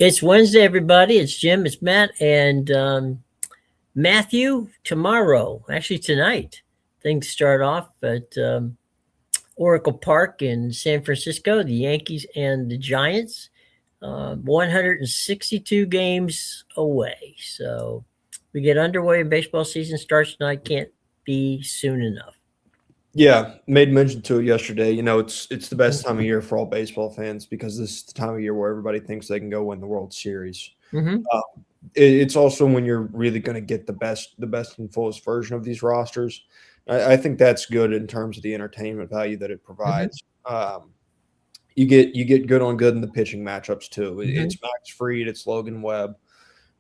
It's Wednesday, everybody. It's Jim, it's Matt, and Matthew. Tomorrow, actually tonight, things start off at Oracle Park in San Francisco, the Yankees and the Giants. 162 games away. So we get underway. Baseball season starts tonight. Can't be soon enough. Yeah, made mention to it yesterday. It's the best time of year for all baseball fans because this is the time of year where everybody thinks they can go win the World Series. Mm-hmm. It's also when you're really going to get the best and fullest version of these rosters. I think that's good in terms of the entertainment value that it provides. You get good on good in the pitching matchups too. It's Max Fried, it's Logan Webb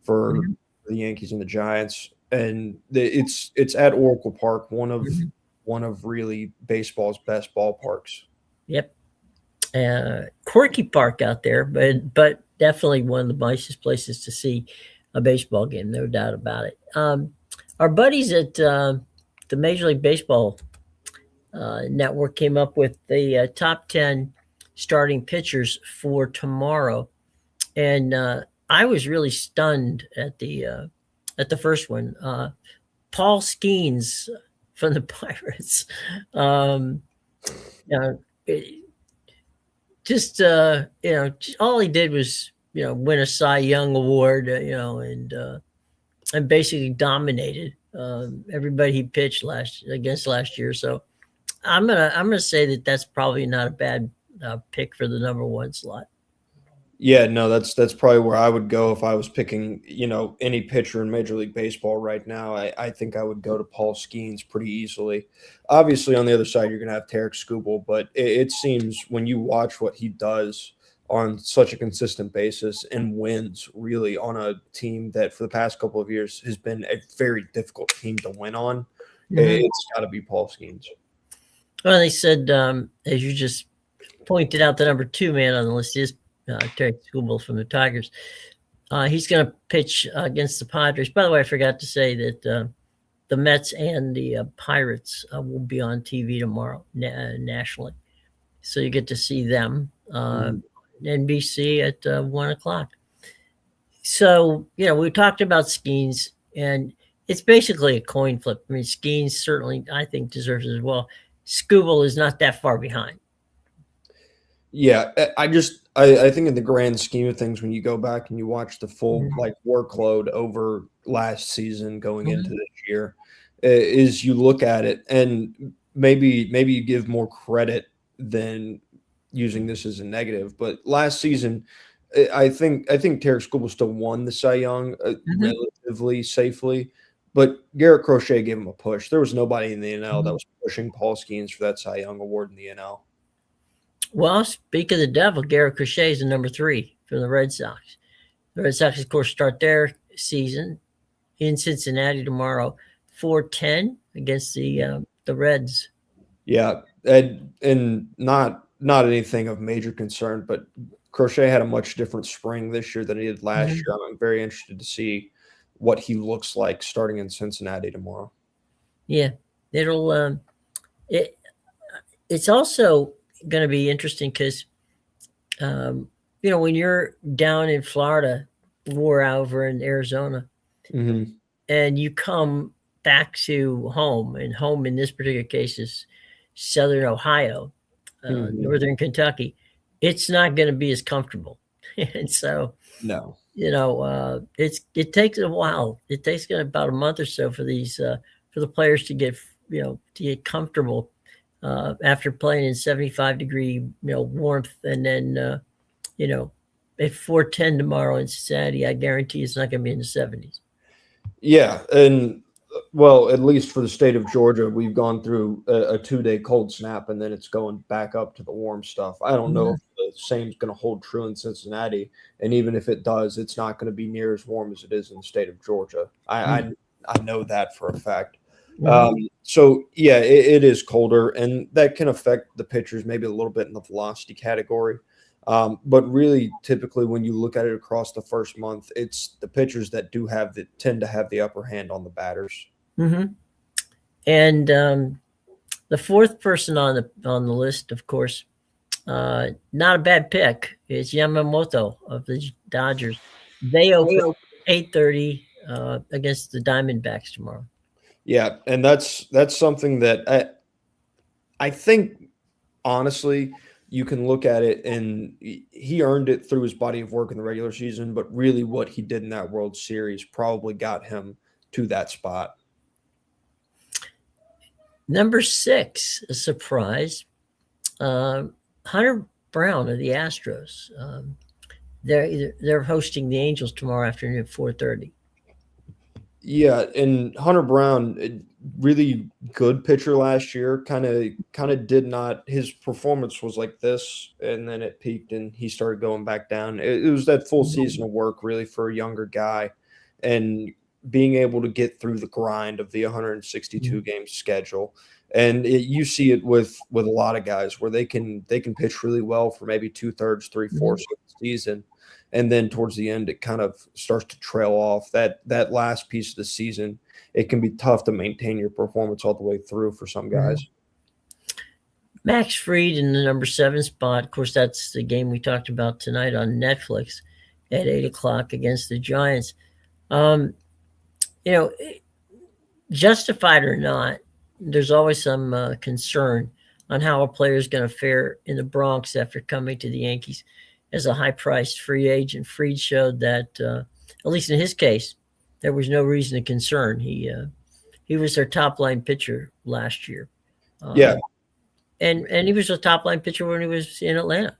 for the Yankees and the Giants, and it's at Oracle Park, one of really baseball's best ballparks. Yep. Quirky park out there, but definitely one of the nicest places to see a baseball game, no doubt about it. Our buddies at the Major League Baseball Network came up with the top 10 starting pitchers for tomorrow, and I was really stunned at the first one. Paul Skeens from the Pirates. Just all he did was win a Cy Young award, and basically dominated everybody he pitched against last year. So I'm gonna say that that's probably not a bad pick for the number one slot. Yeah, no, that's probably where I would go if I was picking, any pitcher in Major League Baseball right now. I think I would go to Paul Skeens pretty easily. Obviously, on the other side, you're going to have Tarik Skubal, but it seems when you watch what he does on such a consistent basis and wins really on a team that for the past couple of years has been a very difficult team to win on, it's got to be Paul Skeens. Well, they said, as you just pointed out, the number two man on the list is Tarik Skubal from the Tigers. He's going to pitch against the Padres. By the way, I forgot to say that the Mets and the Pirates will be on TV tomorrow nationally. So you get to see them. NBC at 1 o'clock. So, we talked about Skeens, and it's basically a coin flip. I mean, Skeens certainly, I think, deserves it as well. Skubal is not that far behind. Yeah, I think in the grand scheme of things, when you go back and you watch the full workload over last season going into this year, is you look at it and maybe you give more credit than using this as a negative. But last season, I think Tarik Skubal still won the Cy Young relatively safely, but Garrett Crochet gave him a push. There was nobody in the NL that was pushing Paul Skeens for that Cy Young award in the NL. Well, speak of the devil, Garrett Crochet is the number 3 for the Red Sox. The Red Sox, of course, start their season in Cincinnati tomorrow, 4-10 against the Reds. Yeah, and not anything of major concern, but Crochet had a much different spring this year than he did last year. I'm very interested to see what he looks like starting in Cincinnati tomorrow. Yeah, it'll it's also going to be interesting because when you're down in Florida or over in Arizona and you come back to home, and home in this particular case is Southern Ohio, Northern Kentucky, it's not going to be as comfortable. And so no, it takes a while. It takes about a month or so for these for the players to get comfortable after playing in 75-degree warmth, and then at 4:10 tomorrow in Cincinnati, I guarantee it's not going to be in the 70s. Yeah, and well, at least for the state of Georgia, we've gone through a 2-day cold snap, and then it's going back up to the warm stuff. I don't know if the same is going to hold true in Cincinnati, and even if it does, it's not going to be near as warm as it is in the state of Georgia. I know that for a fact. So yeah, it is colder, and that can affect the pitchers maybe a little bit in the velocity category. But really, typically, when you look at it across the first month, it's the pitchers that tend to have the upper hand on the batters. And the fourth person on the list, of course, Not a bad pick. It's Yamamoto of the Dodgers. They open 8:30 against the Diamondbacks tomorrow. Yeah, and that's something that I think honestly you can look at it and he earned it through his body of work in the regular season, but really what he did in that World Series probably got him to that spot. Number 6, a surprise. Hunter Brown of the Astros. They're hosting the Angels tomorrow afternoon at 4:30. Yeah, and Hunter Brown, really good pitcher last year. Kind of did not. His performance was like this, and then it peaked, and he started going back down. It was that full season of work, really, for a younger guy, and being able to get through the grind of the 162 game schedule. And you see it with a lot of guys where they can pitch really well for maybe 2/3, 3/4 of the season, and then towards the end it kind of starts to trail off. That last piece of the season, it can be tough to maintain your performance all the way through for some guys. Max Fried in the number 7 spot. Of course, that's the game we talked about tonight on Netflix at 8:00 against the Giants. Justified or not, there's always some concern on how a player is going to fare in the Bronx after coming to the Yankees as a high-priced free agent. Fried showed that, at least in his case, there was no reason to concern. He was their top-line pitcher last year. Yeah, and he was a top-line pitcher when he was in Atlanta.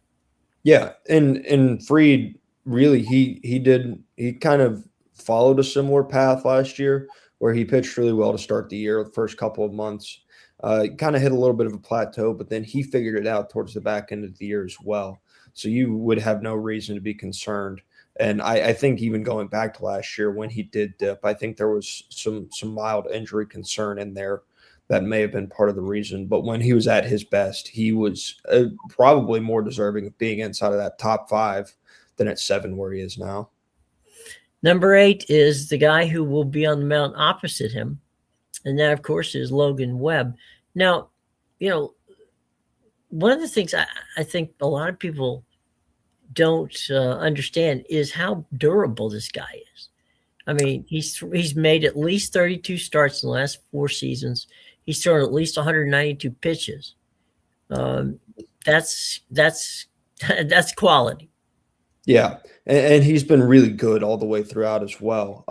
Yeah, and Fried really he kind of followed a similar path last year where he pitched really well to start the year, the first couple of months. Kind of hit a little bit of a plateau, but then he figured it out towards the back end of the year as well. So you would have no reason to be concerned. And I think even going back to last year when he did dip, I think there was some mild injury concern in there that may have been part of the reason. But when he was at his best, he was probably more deserving of being inside of that top 5 than at 7 where he is now. Number 8 is the guy who will be on the mound opposite him. And that, of course, is Logan Webb. Now, one of the things I think a lot of people don't understand is how durable this guy is. I mean, he's made at least 32 starts in the last 4 seasons. He's thrown at least 192 pitches. That's quality. Yeah, and he's been really good all the way throughout as well.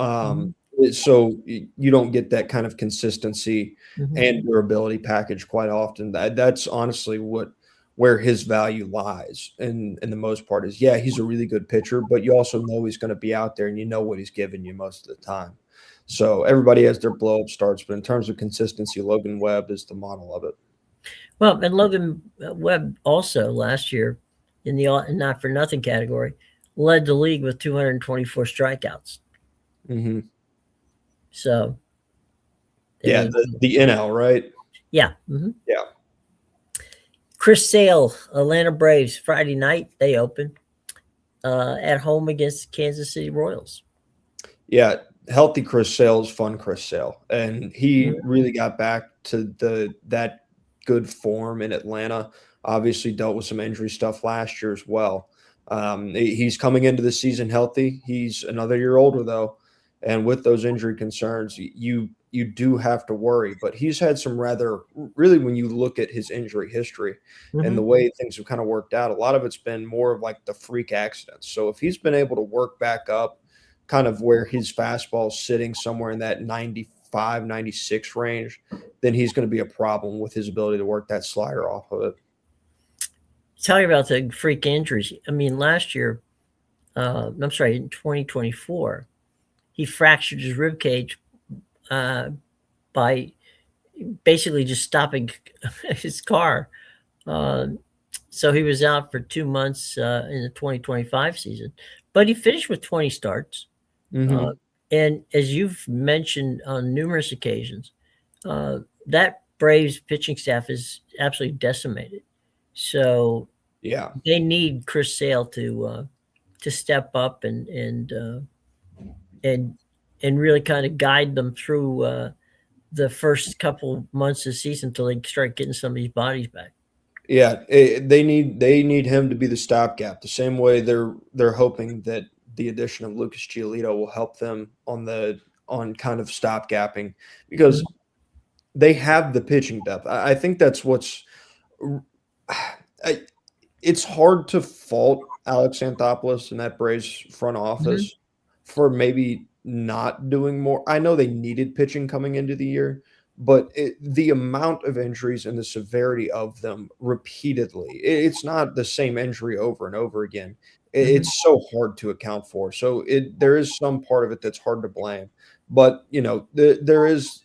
So you don't get that kind of consistency and durability package quite often. That's honestly where his value lies. And the most part is, yeah, he's a really good pitcher, but you also know he's going to be out there and you know what he's giving you most of the time. So everybody has their blow-up starts, but in terms of consistency, Logan Webb is the model of it. Well, and Logan Webb also last year in the not for nothing category led the league with 224 strikeouts. Mm-hmm. So, yeah, the NL, right? Yeah. Mm-hmm. Yeah. Chris Sale, Atlanta Braves, Friday night, they open at home against Kansas City Royals. Yeah, healthy Chris Sale is fun Chris Sale. And he really got back to that good form in Atlanta. Obviously dealt with some injury stuff last year as well. He's coming into the season healthy. He's another year older, though. And with those injury concerns, you do have to worry. But he's had some really, when you look at his injury history and the way things have kind of worked out, a lot of it's been more of like the freak accidents. So if he's been able to work back up kind of where his fastball is sitting somewhere in that 95, 96 range, then he's going to be a problem with his ability to work that slider off of it. Talking about the freak injuries, I mean, last year, in 2024, he fractured his rib cage by basically just stopping his car. So he was out for 2 months in the 2025 season, but he finished with 20 starts. And as you've mentioned on numerous occasions, that Braves pitching staff is absolutely decimated. So yeah, they need Chris Sale to step up and really kind of guide them through the first couple months of the season until they start getting some of these bodies back. Yeah, they need him to be the stopgap. The same way they're hoping that the addition of Lucas Giolito will help them on kind of stopgapping because they have the pitching depth. I think that's what's. It's hard to fault Alex Anthopoulos and that Braves front office for maybe not doing more. I know they needed pitching coming into the year, but the amount of injuries and the severity of them repeatedly, it's not the same injury over and over again. It's so hard to account for. So there is some part of it that's hard to blame. But, there is,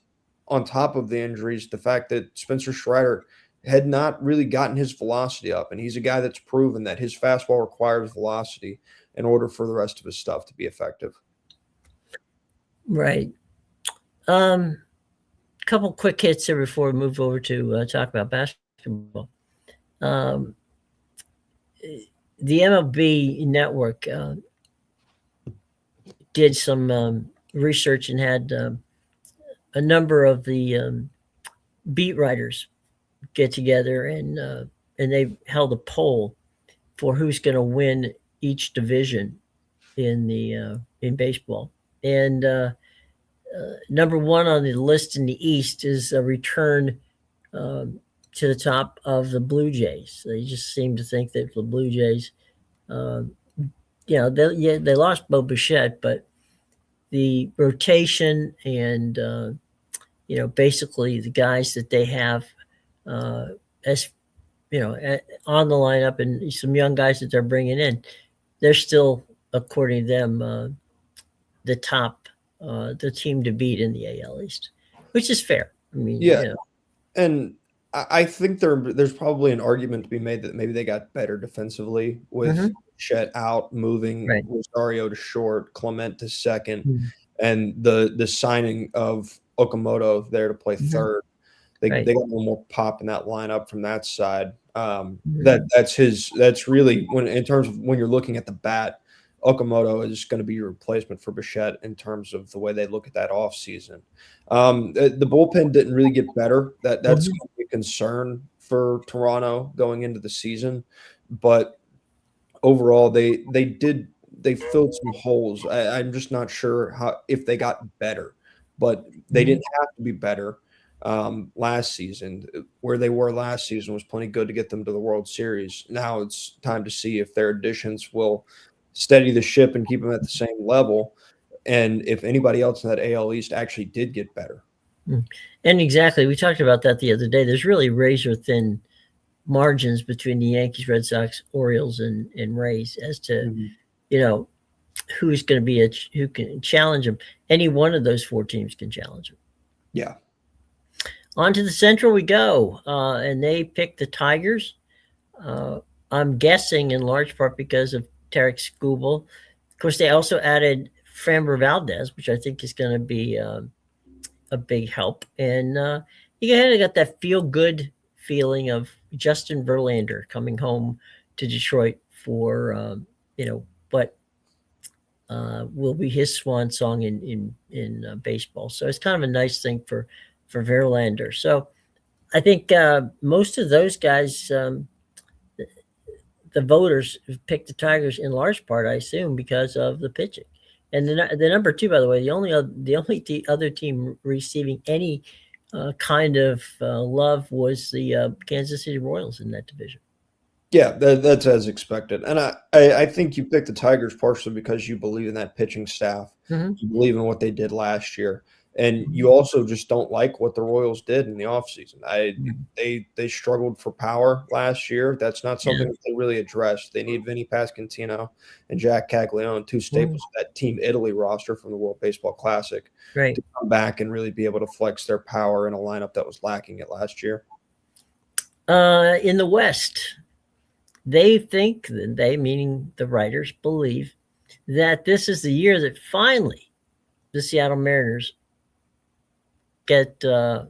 on top of the injuries, the fact that Spencer Strider had not really gotten his velocity up. And he's a guy that's proven that his fastball requires velocity in order for the rest of his stuff to be effective. Right. Couple quick hits here before we move over to talk about basketball. The MLB network did some research and had a number of the beat writers get together, and they held a poll for who's going to win each division in baseball. And number one on the list in the East is a return to the top of the Blue Jays. They just seem to think that the Blue Jays, they lost Bo Bichette, but the rotation and basically the guys that they have as on the lineup and some young guys that they're bringing in, they're still, according to them, the team to beat in the AL East, which is fair. I mean, and I think there's probably an argument to be made that maybe they got better defensively with Chet out, moving Rosario to short, Clement to second, and the signing of Okamoto there to play third. They got a little more pop in that lineup from that side. That's really in terms of when you're looking at the bat, Okamoto is going to be your replacement for Bichette in terms of the way they look at that offseason. The bullpen didn't really get better. That's a concern for Toronto going into the season, but overall they filled some holes. I'm just not sure if they got better, but they didn't have to be better. Last season, where they were last season was plenty good to get them to the World Series. Now it's time to see if their additions will steady the ship and keep them at the same level, and if anybody else in that AL East actually did get better. And exactly, we talked about that the other day. There's really razor thin margins between the Yankees, Red Sox, Orioles, and Rays as to who's going to be who can challenge them. Any one of those four teams can challenge them. Yeah. On to the Central we go, and they picked the Tigers. I'm guessing in large part because of Tarek Skubal. Of course, they also added Framber Valdez, which I think is going to be a big help. And you kind of got that feel-good feeling of Justin Verlander coming home to Detroit for, what will be his swan song in baseball. So it's kind of a nice thing for Verlander. So I think most of those guys, the voters picked the Tigers in large part, I assume, because of the pitching. And the number two, by the way, the only other team receiving any kind of love was the Kansas City Royals in that division. Yeah, that's as expected. And I think you picked the Tigers partially because you believe in that pitching staff. You believe in what they did last year. And you also just don't like what the Royals did in the offseason. They struggled for power last year. That's not something that they really addressed. They need Vinny Pasquantino and Jack Caglione, two staples of that Team Italy roster from the World Baseball Classic, to come back and really be able to flex their power in a lineup that was lacking it last year. In the West, they think, meaning the writers, believe that this is the year that finally the Seattle Mariners get a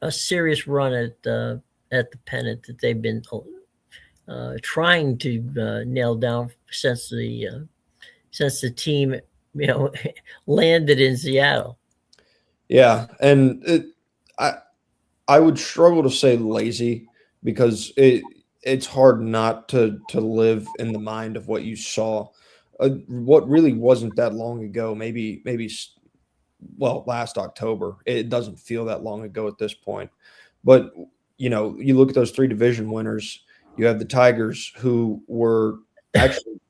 serious run at the pennant that they've been trying to nail down since the team landed in Seattle. Yeah, and I would struggle to say lazy because it's hard not to live in the mind of what you saw, what really wasn't that long ago. Well, last October. It doesn't feel that long ago at this point, but you look at those three division winners. You have the Tigers, who were actually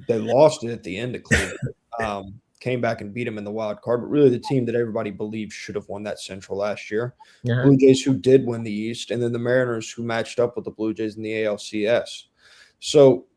they lost it at the end of Cleveland. Came back and beat them in the wild card, but really the team that everybody believed should have won that Central last year. Uh-huh. Blue Jays, who did win the East, and then the Mariners, who matched up with the Blue Jays in the ALCS. So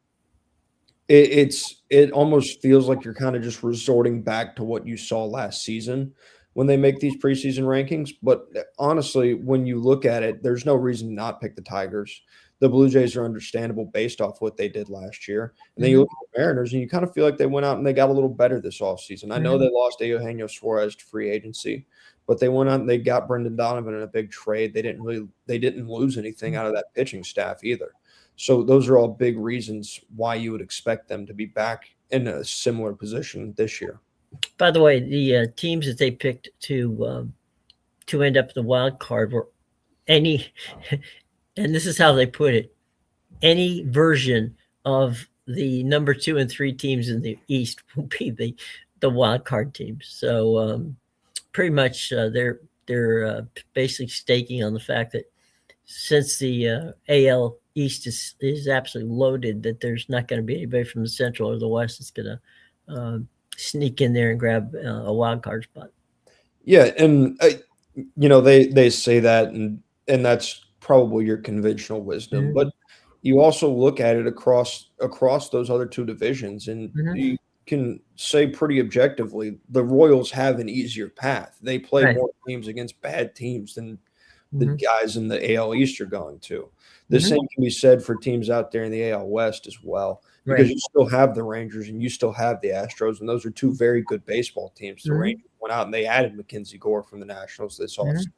it almost feels like you're kind of just resorting back to what you saw last season when they make these preseason rankings. But honestly, when you look at it, there's no reason to not pick the Tigers. The Blue Jays are understandable based off what they did last year. And then you look at the Mariners, and you kind of feel like they went out and they got a little better this offseason. I know they lost Eugenio Suarez to free agency, but they went out and they got Brendan Donovan in a big trade. They didn't lose anything out of that pitching staff either. So those are all big reasons why you would expect them to be back in a similar position this year. By the way, the teams that they picked to end up in the wild card were any, and this is how they put it, any version of the number 2 and 3 teams in the East will be the wild card teams. So pretty much they're basically staking on the fact that since the AL East is absolutely loaded, that there's not going to be anybody from the Central or the West that's going to sneak in there and grab a wild card spot. Yeah, and they say that, and that's probably your conventional wisdom, but you also look at it across those other two divisions, and you can say pretty objectively the Royals have an easier path. They play more teams against bad teams than the guys in the AL East are going to. The same can be said for teams out there in the AL West as well, because you still have the Rangers and you still have the Astros, and those are two very good baseball teams. The Rangers went out and they added Mackenzie Gore from the Nationals this offseason.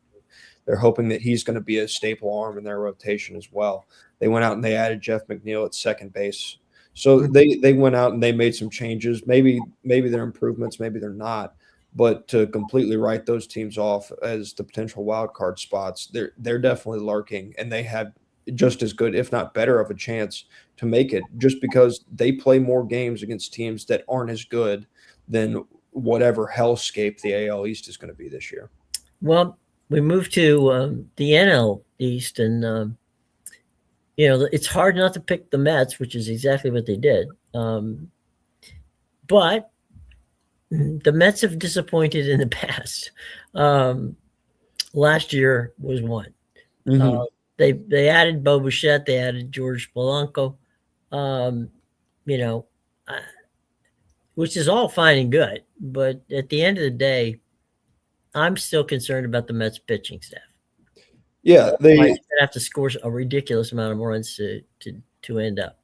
They're hoping that he's going to be a staple arm in their rotation as well. They went out and they added Jeff McNeil at second base. So they went out and they made some changes. Maybe they're improvements, maybe they're not. But to completely write those teams off as the potential wild card spots, they're definitely lurking, and they have just as good, if not better, of a chance to make it, just because they play more games against teams that aren't as good than whatever hellscape the AL East is going to be this year. Well, we moved to the NL East, and it's hard not to pick the Mets, which is exactly what they did. But the Mets have disappointed in the past. Last year was one. They added Bo Bichette, they added George Polanco, which is all fine and good. But at the end of the day, I'm still concerned about the Mets pitching staff. Yeah, they have to score a ridiculous amount of runs to end up.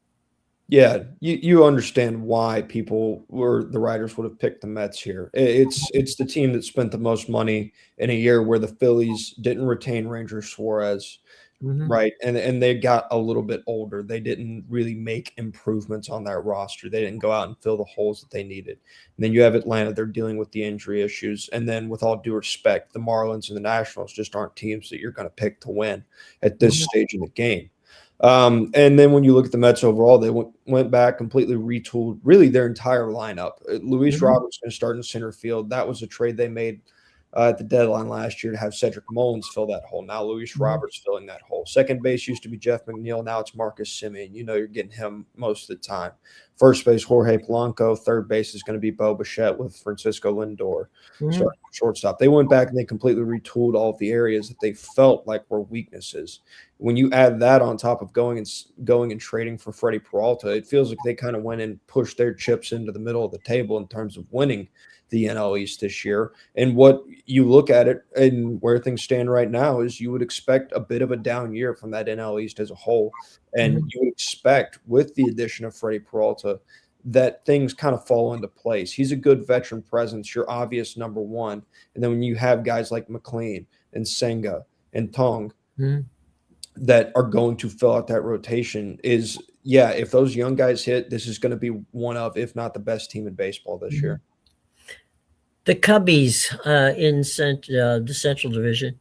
Yeah, you understand why the writers would have picked the Mets here. It's the team that spent the most money in a year where the Phillies didn't retain Ranger Suarez, right? And they got a little bit older. They didn't really make improvements on that roster. They didn't go out and fill the holes that they needed. And then you have Atlanta, they're dealing with the injury issues. And then with all due respect, the Marlins and the Nationals just aren't teams that you're going to pick to win at this stage in the game. And then when you look at the Mets overall, they went back, completely retooled really their entire lineup. Luis Roberts going to start in center field. That was a trade they made at the deadline last year to have Cedric Mullins fill that hole. Now Luis Roberts filling that hole. Second base used to be Jeff McNeil. Now it's Marcus Semien. You're getting him most of the time. First base, Jorge Polanco. Third base is going to be Bo Bichette with Francisco Lindor. Shortstop. They went back and they completely retooled all of the areas that they felt like were weaknesses. When you add that on top of going and trading for Freddie Peralta, it feels like they kind of went and pushed their chips into the middle of the table in terms of winning the NL East this year. And what you look at it and where things stand right now is you would expect a bit of a down year from that NL East as a whole. And you would expect, with the addition of Freddie Peralta, that things kind of fall into place. He's a good veteran presence, your obvious number one. And then when you have guys like McLean and Senga and Tong that are going to fill out that rotation, if those young guys hit, this is going to be one of, if not the best team in baseball this year. The Cubbies in the Central Division,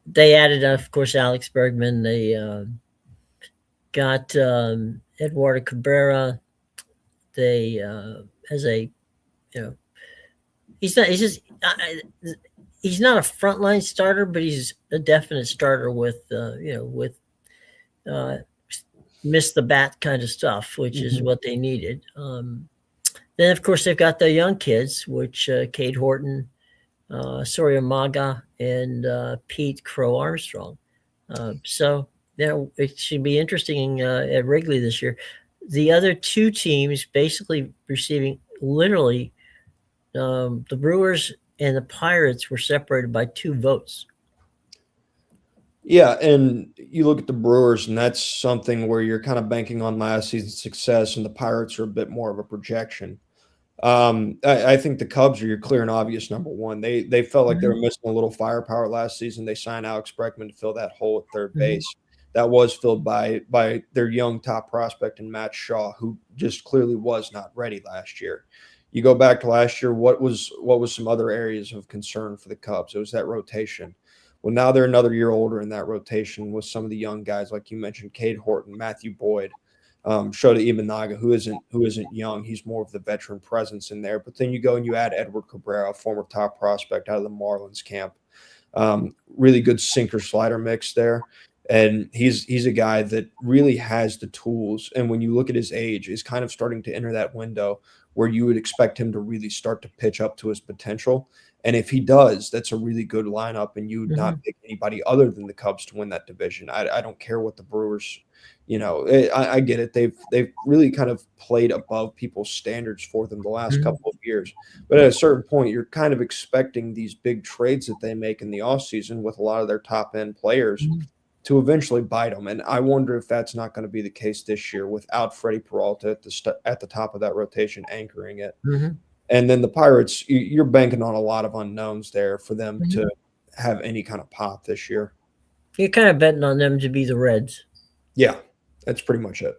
they added, of course, Alex Bergman. They got Eduardo Cabrera. They as a he's not he's just he's not a frontline starter, but he's a definite starter with with miss the bat kind of stuff, which is what they needed. Then of course they've got the young kids, which Cade Horton, Soria Maga, and Pete Crow Armstrong. So it should be interesting at Wrigley this year. The other two teams basically receiving literally the Brewers and the Pirates were separated by 2 votes. Yeah, and you look at the Brewers, and that's something where you're kind of banking on last season's success, and the Pirates are a bit more of a projection. I think the Cubs are your clear and obvious number one. They felt like they were missing a little firepower last season. They signed Alex Bregman to fill that hole at third base. That was filled by their young top prospect in Matt Shaw, who just clearly was not ready last year. You go back to last year, what was some other areas of concern for the Cubs? It was that rotation. Well, now they're another year older in that rotation with some of the young guys, like you mentioned, Cade Horton, Matthew Boyd, Shota Imanaga, who isn't young. He's more of the veteran presence in there. But then you go and you add Edward Cabrera, a former top prospect out of the Marlins camp. Really good sinker slider mix there. And he's a guy that really has the tools. And when you look at his age, is kind of starting to enter that window where you would expect him to really start to pitch up to his potential. And if he does, that's a really good lineup, and you would not pick anybody other than the Cubs to win that division. I don't care what the Brewers, I get it. They've really kind of played above people's standards for them the last couple of years. But at a certain point, you're kind of expecting these big trades that they make in the offseason with a lot of their top-end players to eventually bite them. And I wonder if that's not going to be the case this year without Freddie Peralta at the top of that rotation anchoring it. And then the Pirates, you're banking on a lot of unknowns there for them to have any kind of pop this year. You're kind of betting on them to be the Reds. Yeah, that's pretty much it.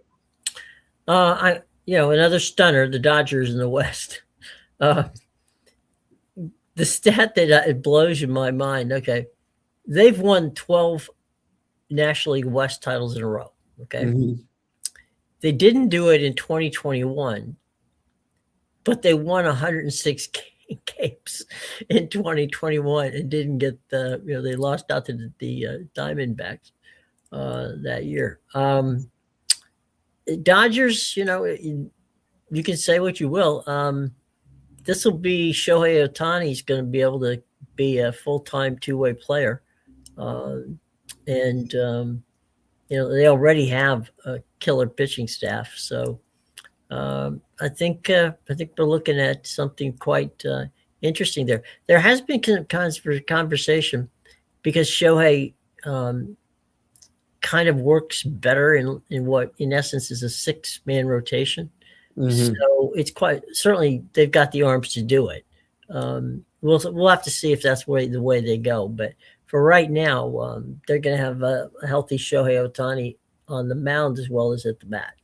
Another stunner, the Dodgers in the West. The stat that it blows in my mind. Okay, they've won 12 National League West titles in a row. Okay, they didn't do it in 2021. But they won 106 games in 2021 and didn't get they lost out to the Diamondbacks that year. Dodgers, you can say what you will. This will be Shohei Ohtani's going to be able to be a full-time two-way player. They already have a killer pitching staff. So, I think we're looking at something quite interesting there. There has been conversation because Shohei kind of works better in what in essence is a 6-man rotation. So it's quite certainly they've got the arms to do it. We'll have to see if that's the way they go. But for right now, they're going to have a healthy Shohei Ohtani on the mound as well as at the bat.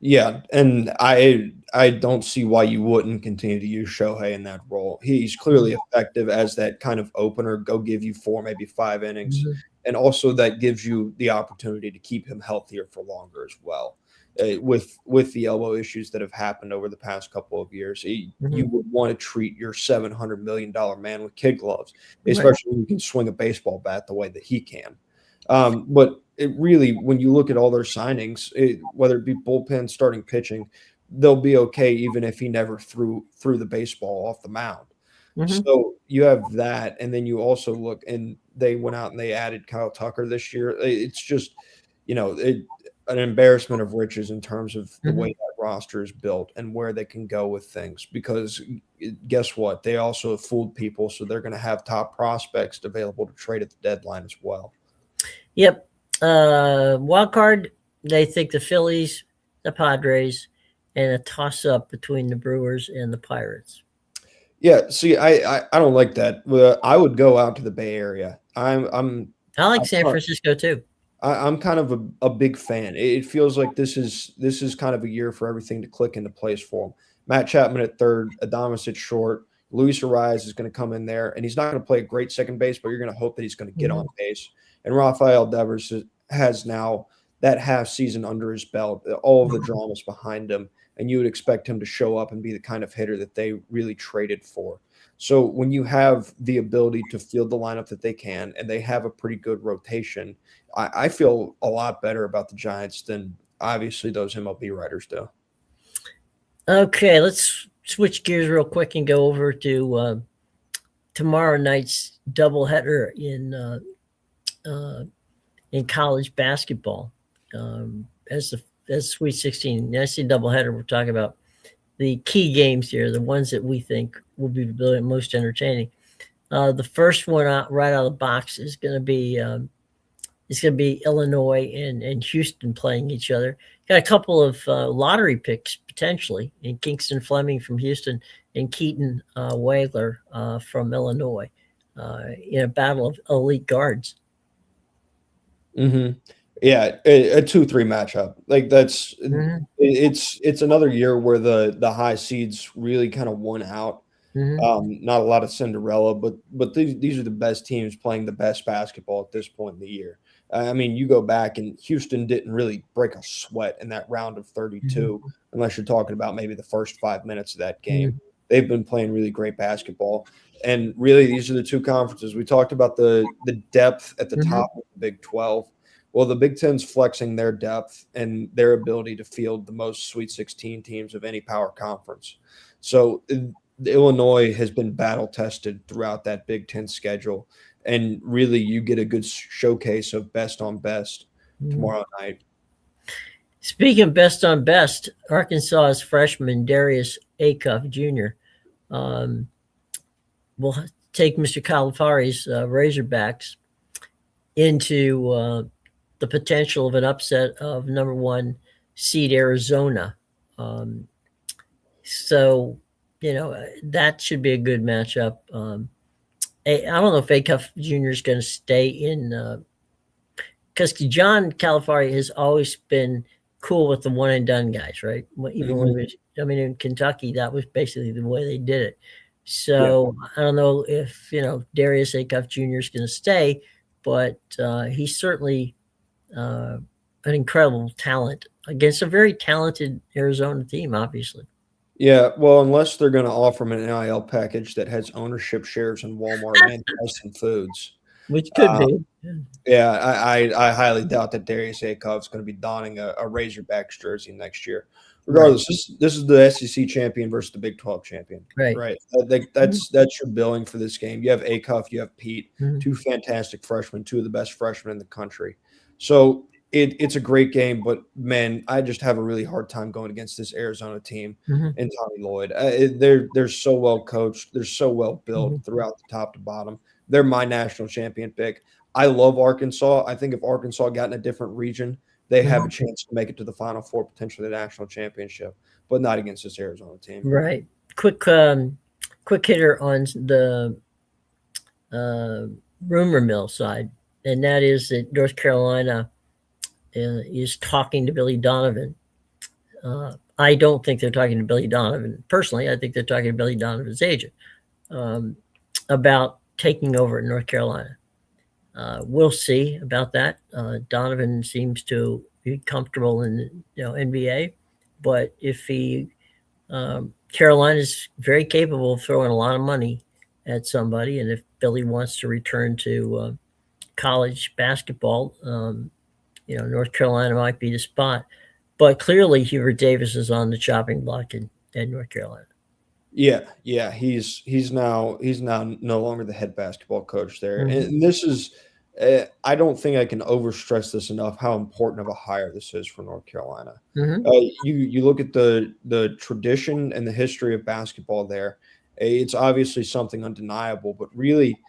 Yeah, and I don't see why you wouldn't continue to use Shohei in that role. He's clearly effective as that kind of opener, go give you 4, maybe 5 innings. And also that gives you the opportunity to keep him healthier for longer as well. With the elbow issues that have happened over the past couple of years, you would want to treat your $700 million man with kid gloves, especially when you can swing a baseball bat the way that he can. But it really, when you look at all their signings, whether it be bullpen, starting pitching, they'll be okay even if he never threw the baseball off the mound. So you have that, and then you also look, and they went out and they added Kyle Tucker this year. It's just, an embarrassment of riches in terms of the way that roster is built and where they can go with things. Because guess what? They also have fooled people, so they're going to have top prospects available to trade at the deadline as well. Yep. Wild card, they think the Phillies, the Padres, and a toss-up between the Brewers and the Pirates. Yeah, see, I don't like that. I would go out to the Bay Area. I like San Francisco too. I'm kind of a big fan. It feels like this is kind of a year for everything to click into place for them. Matt Chapman at third, Adames at short. Luis Ariz is going to come in there, and he's not going to play a great second base, but you're going to hope that he's going to get on base. And Rafael Devers has now that half season under his belt, all of the dramas behind him, and you would expect him to show up and be the kind of hitter that they really traded for. So when you have the ability to field the lineup that they can, and they have a pretty good rotation, I feel a lot better about the Giants than obviously those MLB writers do. Okay, let's switch gears real quick and go over to tomorrow night's doubleheader in college basketball. As Sweet 16, when I say doubleheader, we're talking about the key games here, the ones that we think will be the most entertaining. The first one right out of the box is going to be Illinois and Houston playing each other. Got a couple of lottery picks potentially in Kingston Fleming from Houston and Keaton Wagler from Illinois in a battle of elite guards. Mm-hmm. Yeah, a 2-3 matchup. Like that's it's another year where the high seeds really kind of won out. Not a lot of Cinderella, but these are the best teams playing the best basketball at this point in the year. I mean, you go back and Houston didn't really break a sweat in that round of 32, unless you're talking about maybe the first 5 minutes of that game. They've been playing really great basketball. And really, these are the two conferences. We talked about the depth at the top of the Big 12. Well, the Big Ten's flexing their depth and their ability to field the most Sweet 16 teams of any power conference. So Illinois has been battle tested throughout that Big Ten schedule. And really, you get a good showcase of best on best tomorrow night. Speaking of best on best, Arkansas's freshman Darius Acuff Jr. Will take Mr. Calipari's Razorbacks into the potential of an upset of number 1 seed Arizona. So, that should be a good matchup. I don't know if Acuff Jr. is going to stay in because John Calipari has always been cool with the one and done guys, right? Even when he was, in Kentucky, that was basically the way they did it. So I don't know if Darius Acuff Jr. is going to stay, but he's certainly an incredible talent against a very talented Arizona team, obviously. Yeah, well, unless they're going to offer him an NIL package that has ownership shares in Walmart and Tyson Foods. Which could be. Yeah, I highly doubt that Darius Acuff is going to be donning a Razorbacks jersey next year. Regardless, this is the SEC champion versus the Big 12 champion. Right. That's your billing for this game. You have Acuff, you have Pete, two fantastic freshmen, two of the best freshmen in the country. So it's a great game, but man, I just have a really hard time going against this Arizona team and Tommy Lloyd. They're so well coached, they're so well built throughout the top to bottom. They're my national champion pick. I love Arkansas. I think if Arkansas got in a different region, they have a chance to make it to the Final Four, potentially the national championship, but not against this Arizona team. Right. Quick hitter on the rumor mill side, and that is that North Carolina is talking to Billy Donovan. I don't think they're talking to Billy Donovan. Personally, I think they're talking to Billy Donovan's agent about taking over in North Carolina. We'll see about that. Donovan seems to be comfortable in NBA, but if Carolina's very capable of throwing a lot of money at somebody, and if Billy wants to return to college basketball, North Carolina might be the spot. But clearly, Hubert Davis is on the chopping block in North Carolina. Yeah, he's now no longer the head basketball coach there, and this is. I don't think I can overstress this enough how important of a hire this is for North Carolina. You look at the tradition and the history of basketball there. It's obviously something undeniable, but really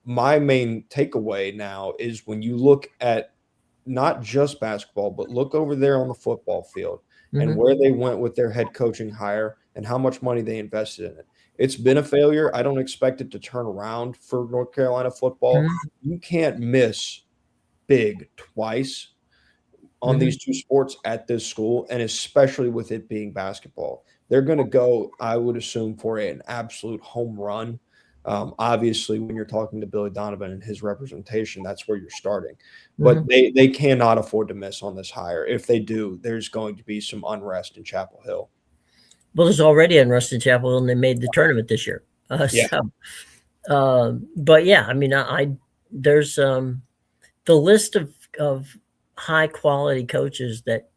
my main takeaway now is when you look at not just basketball, but look over there on the football field and where they went with their head coaching hire and how much money they invested in it. It's been a failure. I don't expect it to turn around for North Carolina football. You can't miss big twice on these two sports at this school, and especially with it being basketball. they're going to go, I would assume, for an absolute home run. Obviously, when you're talking to Billy Donovan and his representation, that's where you're starting. But they cannot afford to miss on this hire. If they do, there's going to be some unrest in Chapel Hill. Well, there's already unrest in Chapel Hill, and they made the tournament this year. But yeah, I mean, there's the list of high quality coaches that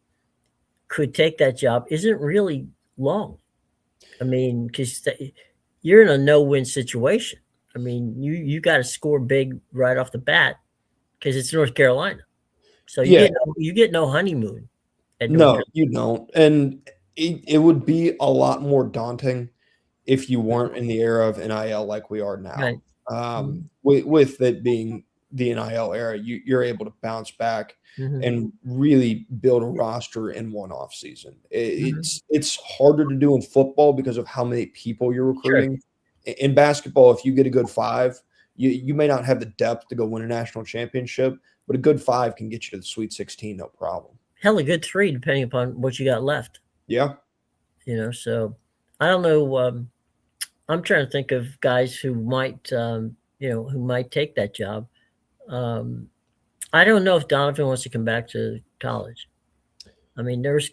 could take that job isn't really long. I mean, because you're in a no-win situation. I mean, you got to score big right off the bat because it's North Carolina. So you get no honeymoon at North Carolina. You don't. And it would be a lot more daunting if you weren't in the era of NIL like we are now. Right. With it being the NIL era, you're able to bounce back and really build a roster in one off season. It's harder to do in football because of how many people you're recruiting. Sure. In basketball, if you get a good 5, you may not have the depth to go win a national championship, but a good 5 can get you to the Sweet 16, no problem. Hell, a good 3, depending upon what you got left. Yeah. So I don't know. I'm trying to think of guys who might, who might take that job. I don't know if Donovan wants to come back to college. I mean, there was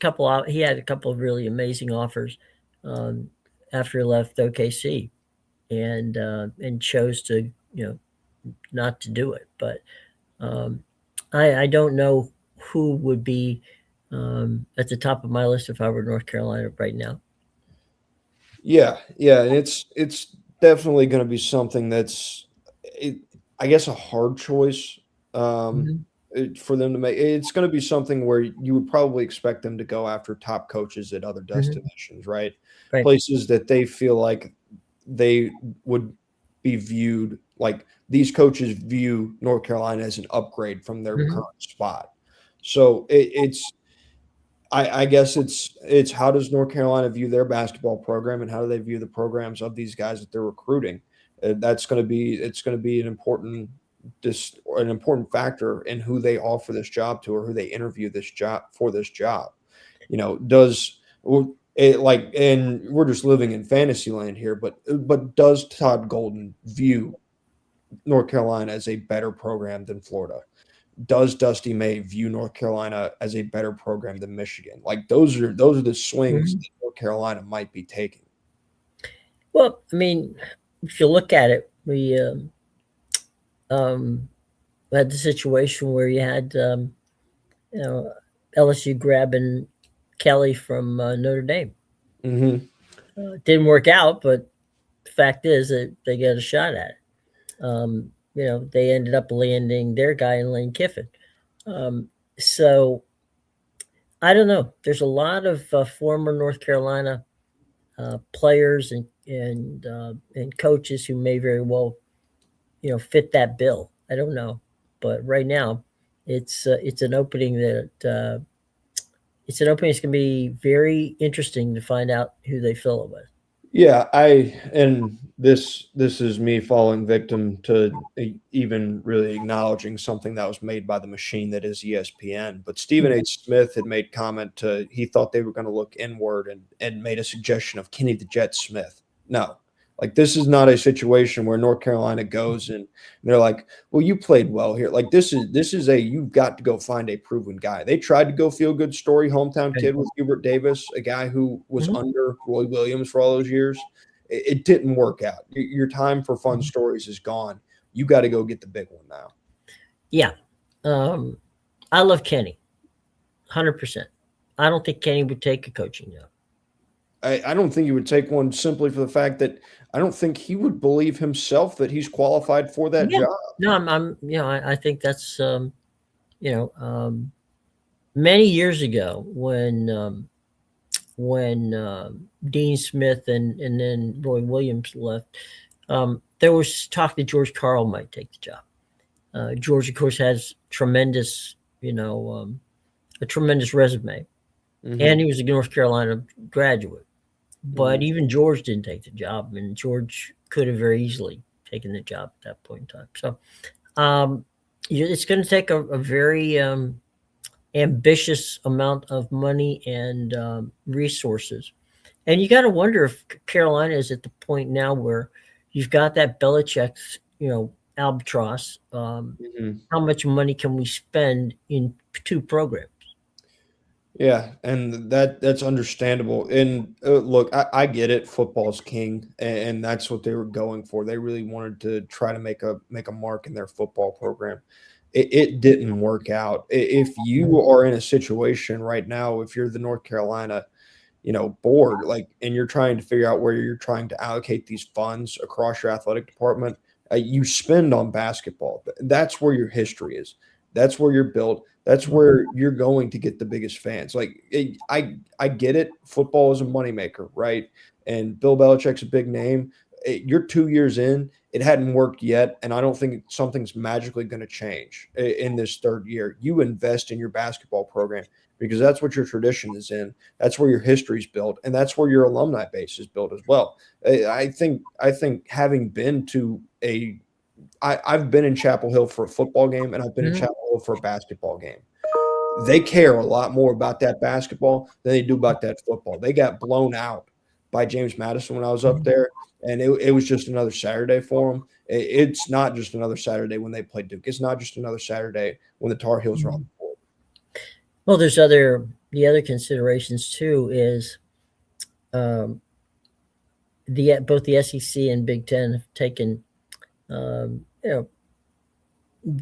he had a couple of really amazing offers after he left OKC, and chose to, not to do it. But I don't know who would be at the top of my list if I were North Carolina right now. Yeah, and it's definitely going to be something that's, I guess, a hard choice for them to make. It's going to be something where you would probably expect them to go after top coaches at other destinations, right? Places that they feel like they would be viewed, like these coaches view North Carolina as an upgrade from their current spot. So I guess it's how does North Carolina view their basketball program, and how do they view the programs of these guys that they're recruiting? It's going to be an important factor in who they offer this job to, or who they interview this job. And we're just living in fantasy land here, but does Todd Golden view North Carolina as a better program than Florida? Does Dusty May view North Carolina as a better program than Michigan? Like those are the swings that North Carolina might be taking. Well, I mean, if you look at it, we had the situation where you had LSU grabbing Kelly from Notre Dame. Didn't work out, but the fact is that they got a shot at it. They ended up landing their guy in Lane Kiffin. So I don't know. There's a lot of former North Carolina players and coaches who may very well, fit that bill. I don't know, but right now, it's an opening that it's an opening that's going to be very interesting to find out who they fill it with. Yeah, and this is me falling victim to even really acknowledging something that was made by the machine that is ESPN. But Stephen H. Smith had made comment he thought they were going to look inward and made a suggestion of Kenny the Jet Smith. No, like this is not a situation where North Carolina goes and they're like, well, you played well here. Like this is you've got to go find a proven guy. They tried to go feel good story, hometown kid with Hubert Davis, a guy who was under Roy Williams for all those years. It didn't work out. Your time for fun stories is gone. You got to go get the big one now. Yeah. I love Kenny 100%. I don't think Kenny would take a coaching job. I don't think he would take one simply for the fact that I don't think he would believe himself that he's qualified for that job. No, I think that's, many years ago when Dean Smith and then Roy Williams left, there was talk that George Karl might take the job. George, of course, has tremendous, a tremendous resume, and he was a North Carolina graduate. But even George didn't take the job, and George could have very easily taken the job at that point in time. So it's going to take a very ambitious amount of money and resources And you got to wonder if Carolina is at the point now where you've got that Belichick, albatross. How much money can we spend in two programs? Yeah, and that's understandable. And look, I get it. Football's king, and that's what they were going for. They really wanted to try to make a mark in their football program. It didn't work out. If you are in a situation right now, if you're the North Carolina, board, like, and you're trying to figure out where you're trying to allocate these funds across your athletic department, you spend on basketball. That's where your history is. That's where you're built. That's where you're going to get the biggest fans. Like, I get it. Football is a moneymaker, right? And Bill Belichick's a big name. You're 2 years in. It hadn't worked yet, and I don't think something's magically going to change in this third year. You invest in your basketball program because that's what your tradition is in. That's where your history's built, and that's where your alumni base is built as well. I think having been to I've been in Chapel Hill for a football game, and I've been in Chapel Hill for a basketball game. They care a lot more about that basketball than they do about that football. They got blown out by James Madison when I was up there, and it was just another Saturday for them. It's not just another Saturday when they play Duke. It's not just another Saturday when the Tar Heels are on the board. Well, there's the other considerations too is both the SEC and Big Ten have taken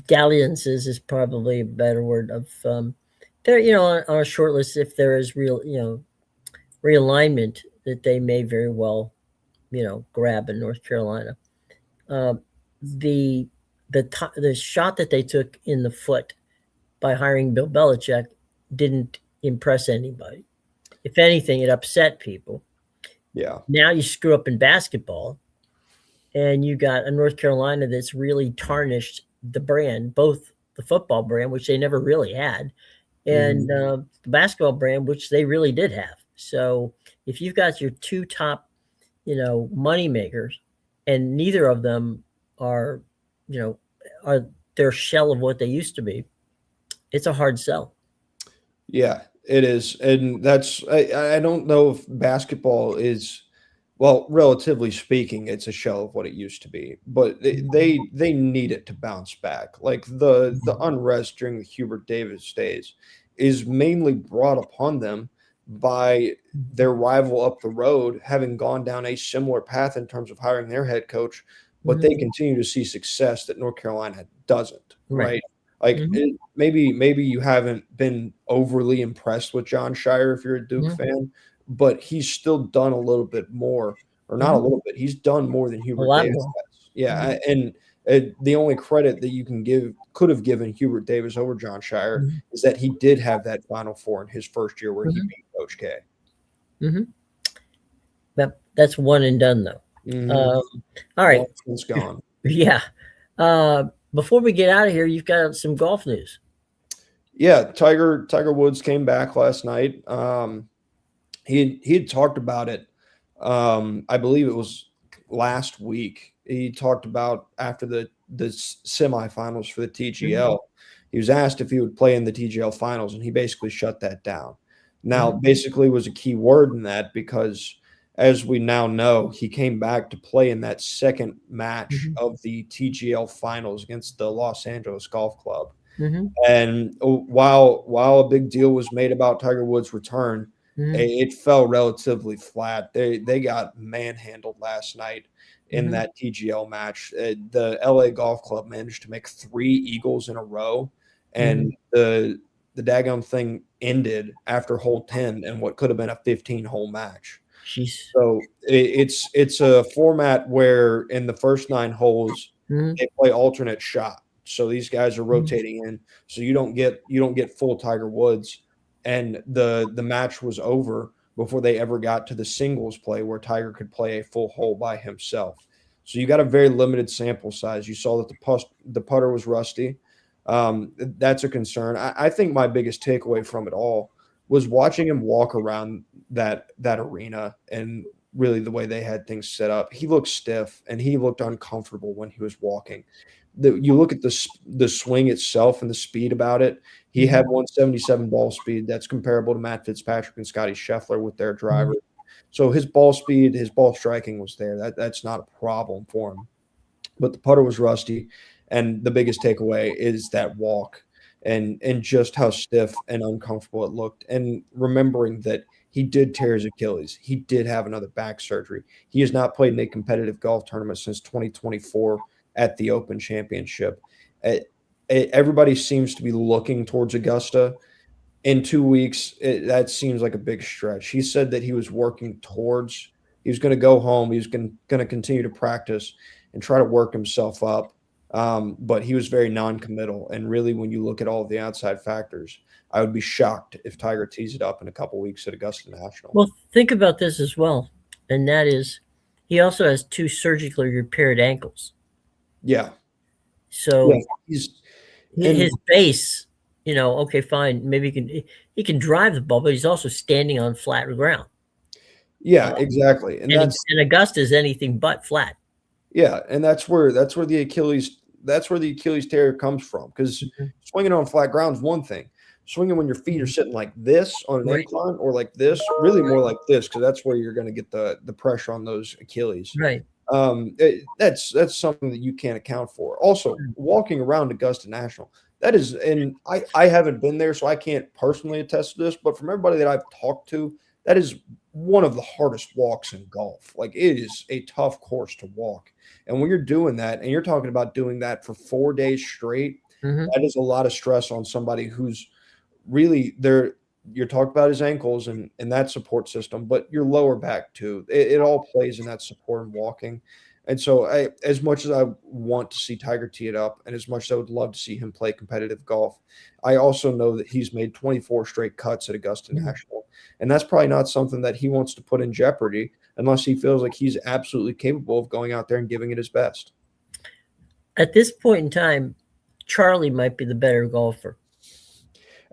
dalliances is probably a better word of they're on a short list if there is real realignment that they may very well grab in North Carolina. The shot that they took in the foot by hiring Bill Belichick didn't impress anybody. If anything, it upset people. Yeah. Now you screw up in basketball, and you got a North Carolina that's really tarnished the brand, both the football brand, which they never really had, and the basketball brand, which they really did have. So if you've got your two top, money makers, and neither of them are their shell of what they used to be, it's a hard sell. Yeah, it is. And I don't know if basketball is, well, relatively speaking, it's a shell of what it used to be, but they need it to bounce back. Like the unrest during the Hubert Davis days is mainly brought upon them by their rival up the road having gone down a similar path in terms of hiring their head coach, but they continue to see success that North Carolina doesn't, right? Like maybe you haven't been overly impressed with John Shire if you're a Duke fan, but he's still done a little bit more, or not a little bit. He's done more than Hubert Davis has. Yeah, and the only credit that you could have given Hubert Davis over John Shire is that he did have that Final Four in his first year where he beat Coach K. That's one and done though. All right, it's gone. Yeah. Before we get out of here, you've got some golf news. Yeah, Tiger Woods came back last night. He had talked about it. I believe it was last week. He talked about after the semifinals for the TGL. He was asked if he would play in the TGL finals, and he basically shut that down. Now, basically was a key word in that because, as we now know, he came back to play in that second match of the TGL finals against the Los Angeles Golf Club. And while a big deal was made about Tiger Woods' return, it fell relatively flat. They got manhandled last night in that TGL match. The LA Golf Club managed to make 3 eagles in a row, and the daggone thing ended after hole 10 and what could have been a 15-hole match. Jeez. So it's a format where in the first 9 holes they play alternate shot. So these guys are rotating in, so you don't get full Tiger Woods. And the match was over before they ever got to the singles play where Tiger could play a full hole by himself. So you got a very limited sample size. You saw that the putter was rusty. That's a concern. I think my biggest takeaway from it all was watching him walk around that arena and really the way they had things set up. He looked stiff and he looked uncomfortable when he was walking. You look at the swing itself and the speed about it. He had 177 ball speed. That's comparable to Matt Fitzpatrick and Scotty Scheffler with their driver. So his ball speed, his ball striking was there. That's not a problem for him. But the putter was rusty, and the biggest takeaway is that walk and just how stiff and uncomfortable it looked. And remembering that he did tear his Achilles. He did have another back surgery. He has not played in a competitive golf tournament since 2024 at the Open Championship. Everybody seems to be looking towards Augusta. In 2 weeks, that seems like a big stretch. He said that he was working towards, he was going to go home. He was going to continue to practice and try to work himself up. But he was very non-committal. And really, when you look at all of the outside factors, I would be shocked if Tiger tees it up in a couple weeks at Augusta National. Well, think about this as well, and that is, he also has 2 surgically repaired ankles. Yeah. So yeah, his base, okay, fine, maybe he can drive the ball, but he's also standing on flat ground. Yeah, exactly. And Augusta is anything but flat. Yeah, and that's where the Achilles tear comes from, because swinging on flat ground is one thing. Swinging when your feet are sitting like this on an incline or like this, really more like this, because that's where you're going to get the pressure on those Achilles. Right. That's something that you can't account for. Also, walking around Augusta National, that is, and I haven't been there, so I can't personally attest to this, but from everybody that I've talked to, that is one of the hardest walks in golf. Like, it is a tough course to walk. And when you're doing that, and you're talking about doing that for 4 days straight, that is a lot of stress on somebody who's really there. You're talking about his ankles and that support system, but your lower back too. It all plays in that support and walking. And so as much as I want to see Tiger tee it up, and as much as I would love to see him play competitive golf, I also know that he's made 24 straight cuts at Augusta National. And that's probably not something that he wants to put in jeopardy unless he feels like he's absolutely capable of going out there and giving it his best. At this point in time, Charlie might be the better golfer.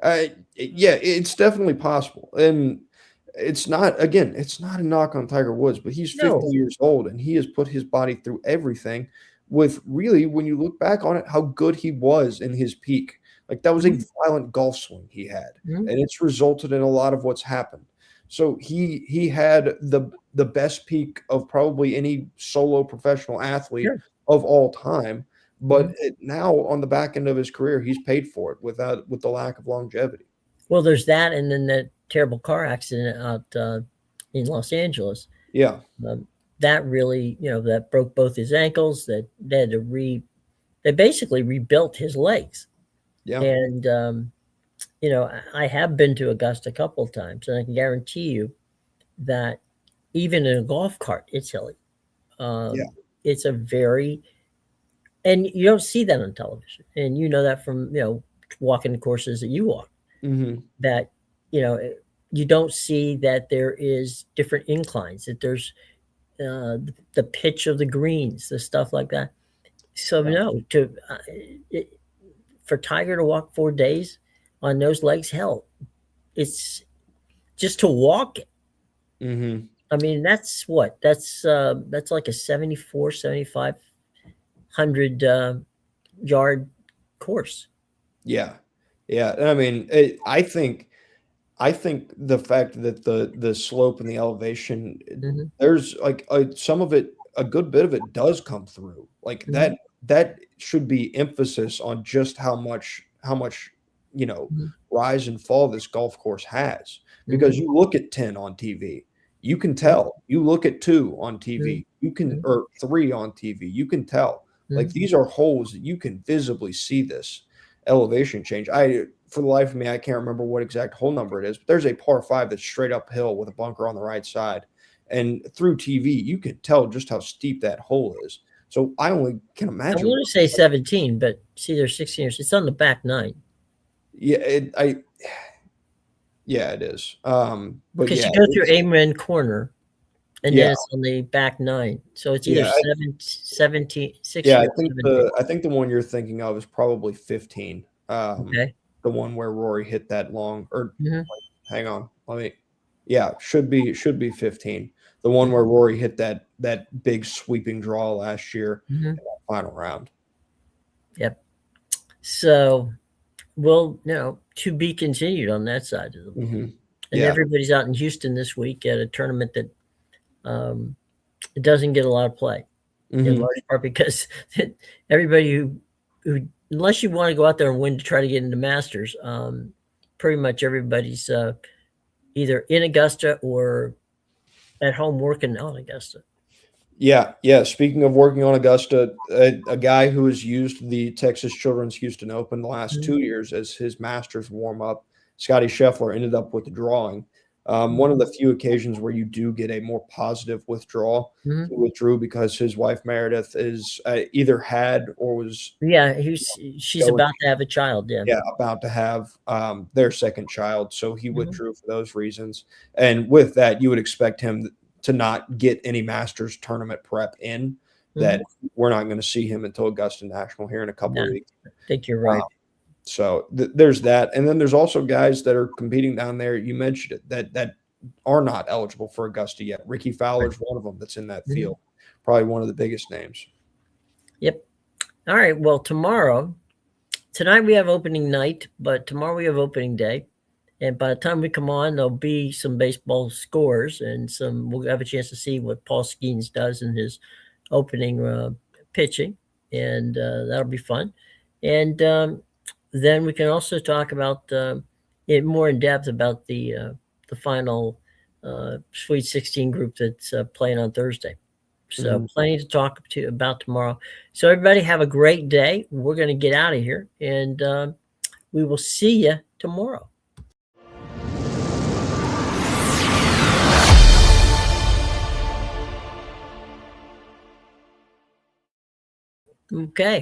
Yeah, it's definitely possible. And it's not a knock on Tiger Woods, but he's 50 years old, and he has put his body through everything with, really, when you look back on it, how good he was in his peak. Like, that was a violent golf swing he had, and it's resulted in a lot of what's happened. So he had the best peak of probably any solo professional athlete of all time. But now on the back end of his career, he's paid for it with the lack of longevity. Well, there's that, and then that terrible car accident out in Los Angeles. Yeah, that really, that broke both his ankles. That they had they basically rebuilt his legs. Yeah, and I have been to Augusta a couple of times, and I can guarantee you that even in a golf cart, it's hilly. It's a very, and you don't see that on television, and you know that from walking the courses that you walk. That you don't see that there is different inclines, that there's the pitch of the greens, the stuff like that. So for Tiger to walk 4 days on those legs, hell, it's just to walk it. I mean, that's like a 7,500 yard course. Yeah. I mean, I think the fact that the slope and the elevation, there's like some of it, a good bit of it does come through. Like that should be emphasis on just how much rise and fall this golf course has. Because you look at 10 on TV, you can tell. You look at 2 on TV, you can, or 3 on TV, you can tell. Like, these are holes that you can visibly see this elevation change. For the life of me, I can't remember what exact hole number it is, but there's a par 5 that's straight uphill with a bunker on the right side. And through TV, you can tell just how steep that hole is. So I only can imagine. I want to say 17, but see, there's 16 years. It's on the back 9. Yeah, it is. But because you go through Amen Corner, and then it's on the back 9. So it's either 17, 16. Yeah, I think the one you're thinking of is probably 15. Okay. The one where Rory hit that long, or hang on, should be 15. The one where Rory hit that big sweeping draw last year in that final round. Yep. So, well, to be continued on that side of the ball. And Yeah. everybody's out in Houston this week at a tournament that it doesn't get a lot of play, in large part because everybody who unless you want to go out there and win to try to get into Masters, pretty much everybody's either in Augusta or at home working on Augusta. Yeah. Speaking of working on Augusta, a guy who has used the Texas Children's Houston Open the last 2 years as his Masters warm up, Scotty Scheffler, ended up withdrawing. One of the few occasions where you do get a more positive withdrawal. He withdrew because his wife Meredith is either had or was she's about to have a child. About to have their second child, so he withdrew for those reasons. And with that, you would expect him to not get any Masters tournament prep in. That we're not going to see him until Augusta National here in a couple of weeks. I think you're right. So there's that, and then there's also guys that are competing down there. You mentioned it that are not eligible for Augusta yet. Ricky Fowler's one of them that's in that field, probably one of the biggest names. Yep. All right. Well, tonight we have opening night, but tomorrow we have opening day. And by the time we come on, there'll be some baseball scores and we'll have a chance to see what Paul Skeens does in his opening pitching. And that'll be fun. And then we can also talk about it more in depth about the final Sweet 16 group that's playing on Thursday. So plenty to talk about tomorrow. So everybody have a great day. We're going to get out of here, and we will see you tomorrow. Okay.